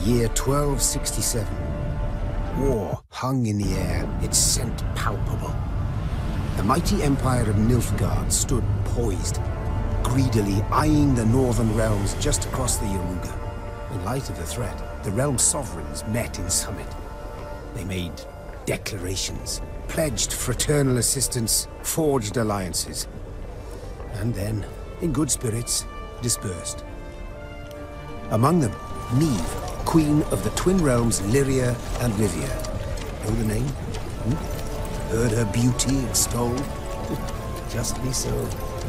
year 1267. War hung in the air, its scent palpable. The mighty empire of Nilfgaard stood poised, greedily eyeing the northern realms just across the Yaruga. In light of the threat, the realm sovereigns met in summit. They made declarations, pledged fraternal assistance, forged alliances, and then, in good spirits, dispersed. Among them, Neve, queen of the twin realms Lyria and Rivia. Know the name? Heard her beauty extolled? Justly so.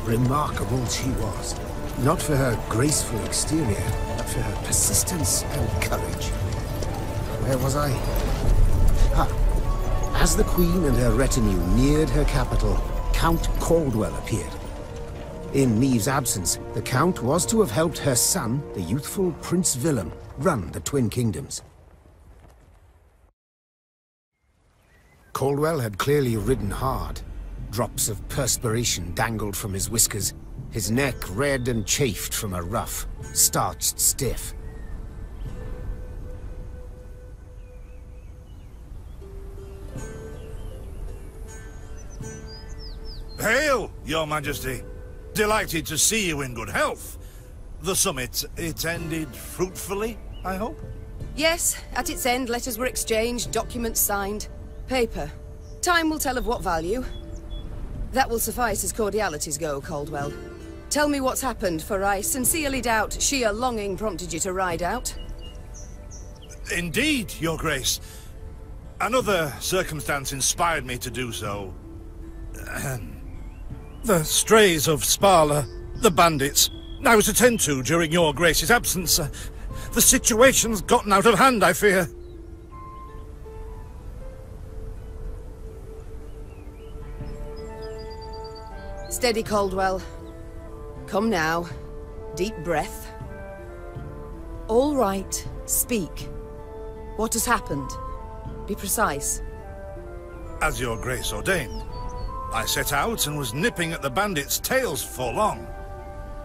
Remarkable she was. Not for her graceful exterior, but for her persistence and courage. Where was I? As the queen and her retinue neared her capital, Count Caldwell appeared. In Neve's absence, the Count was to have helped her son, the youthful Prince Willem, run the Twin Kingdoms. Caldwell had clearly ridden hard. Drops of perspiration dangled from his whiskers, his neck red and chafed from a ruff, starched stiff. Hail, Your Majesty! Delighted to see you in good health. The summit, it ended fruitfully, I hope? Yes, at its end letters were exchanged, documents signed. Paper. Time will tell of what value. That will suffice as cordialities go, Caldwell. Tell me what's happened, for I sincerely doubt sheer longing prompted you to ride out. Indeed, Your Grace. Another circumstance inspired me to do so. The strays of Sparla, the bandits, I was to tend to during Your Grace's absence. The situation's gotten out of hand, I fear. Steady, Caldwell. Come now. Deep breath. All right, speak. What has happened? Be precise. As Your Grace ordained, I set out and was nipping at the bandits' tails for long.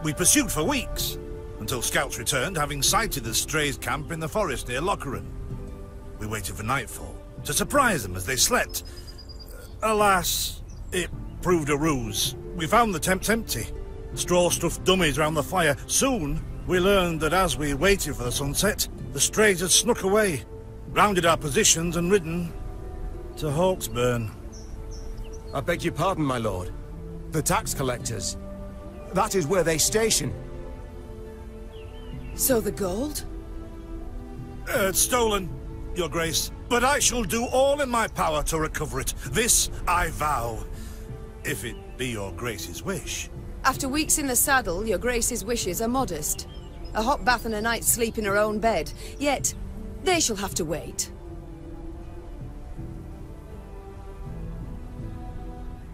We pursued for weeks, until scouts returned, having sighted the strays' camp in the forest near Lokeren. We waited for nightfall, to surprise them as they slept. Alas, it proved a ruse. We found the tents empty, straw-stuffed dummies round the fire. Soon, we learned that as we waited for the sunset, the strays had snuck away, rounded our positions and ridden to Hawksburn. I beg your pardon, my lord. The tax collectors. That is where they station. So the gold? It's stolen, Your Grace, but I shall do all in my power to recover it. This I vow, if it be Your Grace's wish. After weeks in the saddle, Your Grace's wishes are modest. A hot bath and a night's sleep in her own bed. Yet, they shall have to wait.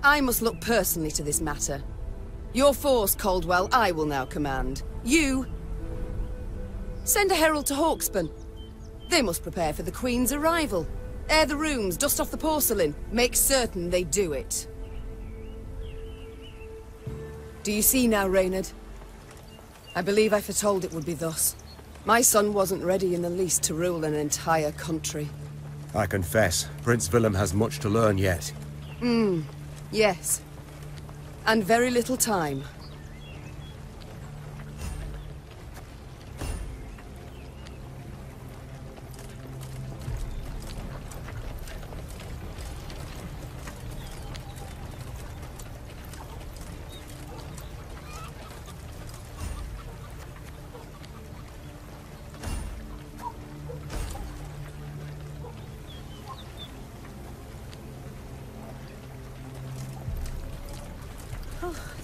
I must look personally to this matter. Your force, Caldwell, I will now command. You... send a herald to Hawksburn. They must prepare for the Queen's arrival. Air the rooms, dust off the porcelain. Make certain they do it. Do you see now, Reynard? I believe I foretold it would be thus. My son wasn't ready in the least to rule an entire country. I confess, Prince Willem has much to learn yet. Yes. And very little time.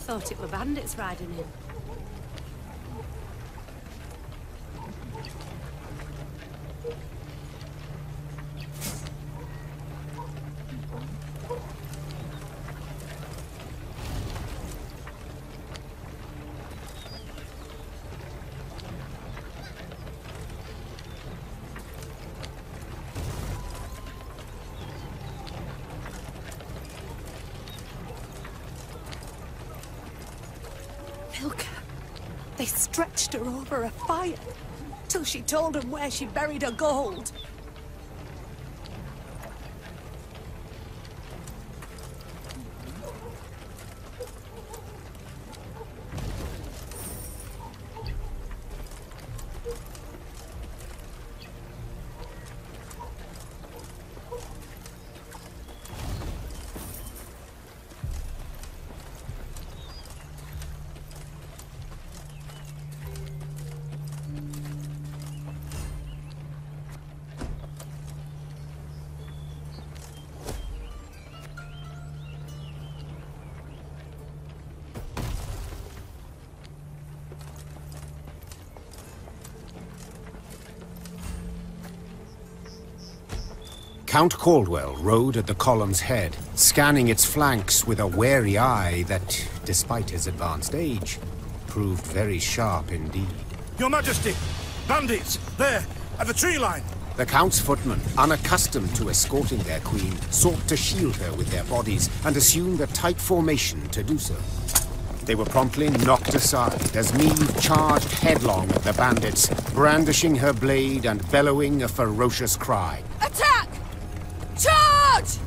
Thought it were bandits riding in. They stretched her over a fire till till she told him where she buried her gold. Count Caldwell rode at the column's head, scanning its flanks with a wary eye that, despite his advanced age, proved very sharp indeed. Your Majesty! Bandits! There! At the tree line! The Count's footmen, unaccustomed to escorting their queen, sought to shield her with their bodies and assumed a tight formation to do so. They were promptly knocked aside as Meve charged headlong at the bandits, brandishing her blade and bellowing a ferocious cry. Attack! Charge!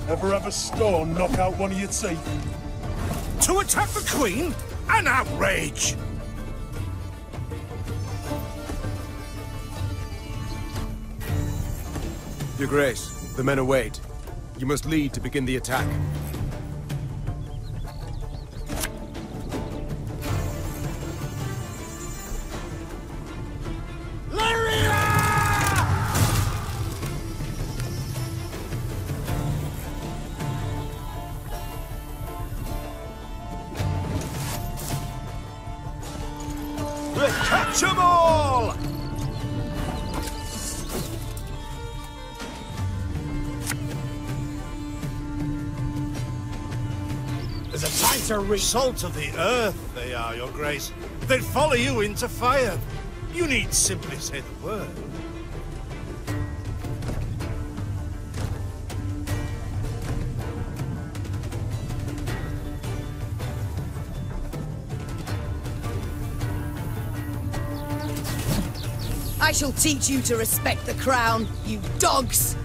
Ever have a stone knock out one of your teeth? To attack the Queen? An outrage! Your Grace, the men await. You must lead to begin the attack. Catch 'em all! There's a tighter reach. Salt of the earth, they are, Your Grace. They'd follow you into fire. You need simply say the word. I shall teach you to respect the crown, you dogs!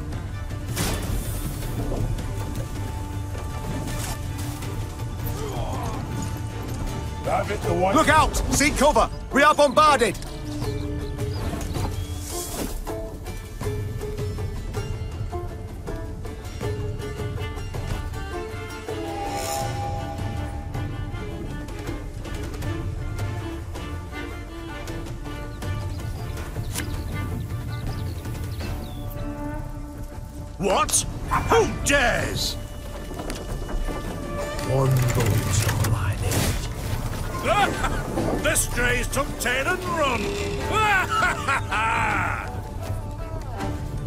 Look out! Seek cover! We are bombarded! What? Who dares? One bullet's all I need. The strays took tail and run!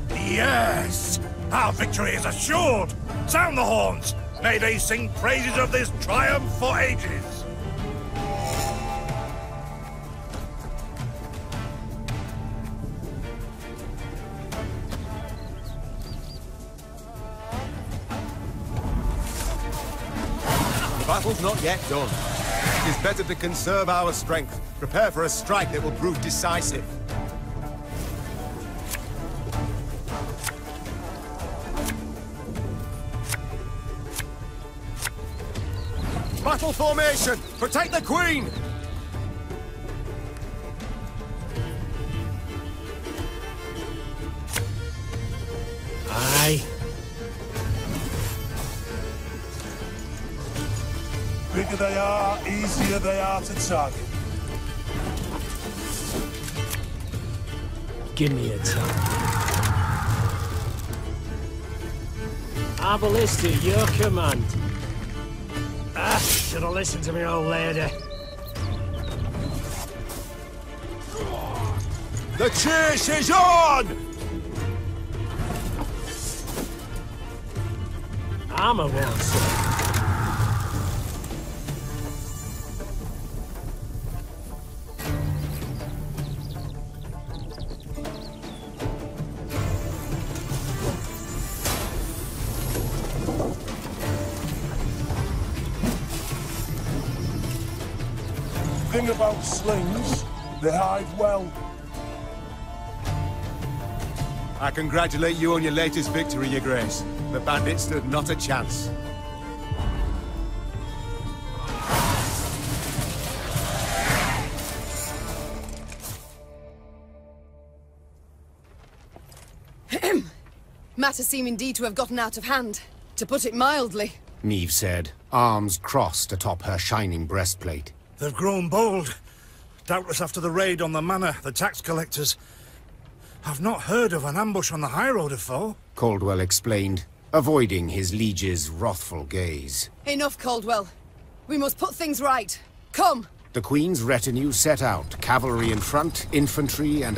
Yes! Our victory is assured! Sound the horns! May they sing praises of this triumph for ages! The battle's not yet done. It is better to conserve our strength, prepare for a strike that will prove decisive. Battle formation! Protect the Queen! Aye. Bigger they are, easier they are to target. Give me a target. I will listen to your command. Should have listened to me old lady. The chase is on! I'm a one, sir. Thing about slings, they hide well. I congratulate you on your latest victory, Your Grace. The bandits stood not a chance. Matters seem indeed to have gotten out of hand, to put it mildly. Neve said, arms crossed atop her shining breastplate. They've grown bold. Doubtless after the raid on the manor, the tax collectors. I've not heard of an ambush on the high road before. Caldwell explained, avoiding his liege's wrathful gaze. Enough, Caldwell. We must put things right. Come! The Queen's retinue set out, cavalry in front, infantry and